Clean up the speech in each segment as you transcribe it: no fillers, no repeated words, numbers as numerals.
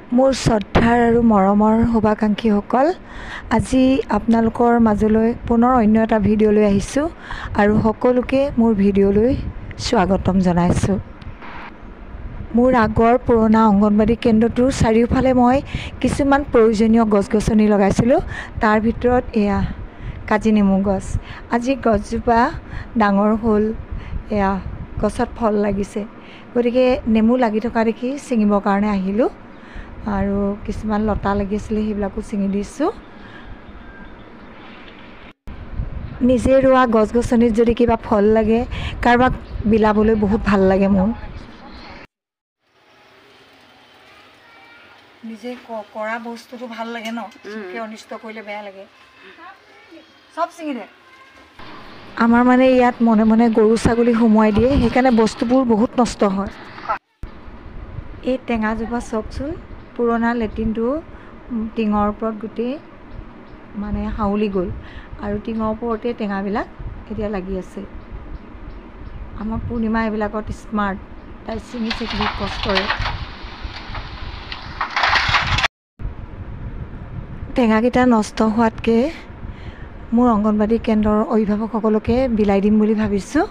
মোৰ শ্ৰদ্ধাৰ আৰু মৰমৰ শুভাকাংক্ষীসকল, আজি আপোনালোকৰ মাজলৈ পুনৰ অন্য এটা ভিডিঅ' লৈ আহিছোঁ আৰু সকলোকে মোৰ ভিডিঅ'লৈ স্বাগতম জনাইছোঁ। মোৰ আগৰ পুৰণা অংগনবাড়ী কেন্দ্ৰটোৰ চাৰিওফালে মই কিছুমান প্ৰয়োজনীয় গছ-গছনি লগাইছিলোঁ। তাৰ ভিতৰত এয়া কাজি নেমু গছ। আজি গছজোপা ডাঙৰ হ'ল, এয়া গছত ফল লাগিছে। গতিকে নেমু লাগি থকা দেখি ছিঙিবৰ কাৰণে আহিলোঁ আৰু কিছুমান লতা লাগিছিলে, সেইবিলাকো ছিঙি দিছোঁ। নিজে ৰোৱা গছ-গছনিত যদি কিবা ফল লাগে, কাৰোবাক বিলাবলৈ বহুত ভাল লাগে মোৰ। নিজে কৰা বস্তুটো ভাল লাগে ন, অনিষ্ট কৰিলে বেয়া লাগে। চব ছিঙি দে। আমাৰ মানে ইয়াত মনে মনে গৰু ছাগলী সোমোৱাই দিয়ে, সেইকাৰণে বস্তুবোৰ বহুত নষ্ট হয়। এই টেঙাজোপা চাওকচোন, পুৰণা লেট্ৰিনটো টিঙৰ ওপৰত গোটেই মানে হাউলি গ'ল আৰু টিঙৰ ওপৰতে টেঙাবিলাক এতিয়া লাগি আছে। আমাৰ পূৰ্ণিমা এইবিলাকত স্মাৰ্ট, তাই ছিঙিছে বহুত কষ্টৰে। টেঙাকেইটা নষ্ট হোৱাতকৈ মোৰ অংগনবাড়ী কেন্দ্ৰৰ অভিভাৱকসকলকে বিলাই দিম বুলি ভাবিছোঁ,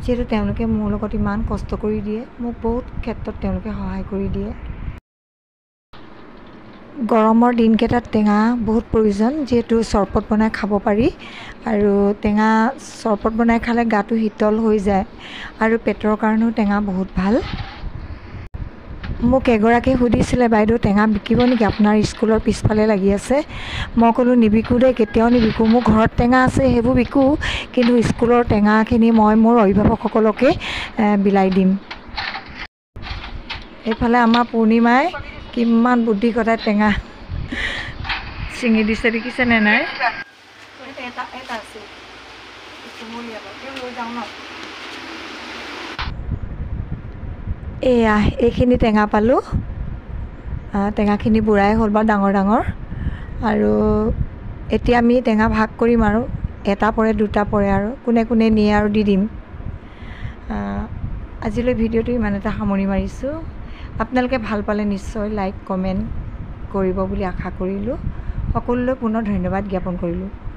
যিহেতু তেওঁলোকে মোৰ লগত ইমান কষ্ট কৰি দিয়ে, মোক বহুত ক্ষেত্ৰত তেওঁলোকে সহায় কৰি দিয়ে। গৰমৰ দিনকেইটাত টেঙা বহুত প্ৰয়োজন, যিহেতু চৰবত বনাই খাব পাৰি আৰু টেঙা চৰবত বনাই খালে গাটো শীতল হৈ যায় আৰু পেটৰ কাৰণেও টেঙা বহুত ভাল। মোক এগৰাকীয়ে সুধিছিলে, বাইদেউ টেঙা বিকিব নেকি, আপোনাৰ স্কুলৰ পিছফালে লাগি আছে। মই ক'লোঁ নিবিকোঁ দেই, কেতিয়াও নিবিকোঁ। মোৰ ঘৰত টেঙা আছে, সেইবোৰ বিকোঁ, কিন্তু স্কুলৰ টেঙাখিনি মই মোৰ অভিভাৱকসকলকে বিলাই দিম। এইফালে আমাৰ পূৰ্ণিমাই কিমান বুদ্ধি খটাই টেঙা ছিঙি দিছে, দেখিছেনে নাই? এয়া এইখিনি টেঙা পালোঁ, টেঙাখিনি বুঢ়াই হ'ল বাৰু, ডাঙৰ ডাঙৰ। আৰু এতিয়া আমি টেঙা ভাগ কৰিম আৰু এটা পৰে দুটা পৰে আৰু কোনে কোনে নিয়ে আৰু দি দিম। আজিলৈ ভিডিঅ'টো ইমানতে সামৰি মাৰিছোঁ। আপোনালোকে ভাল পালে নিশ্চয় লাইক কমেণ্ট কৰিব বুলি আশা কৰিলোঁ। সকলোলৈ পুনৰ ধন্যবাদ জ্ঞাপন কৰিলোঁ।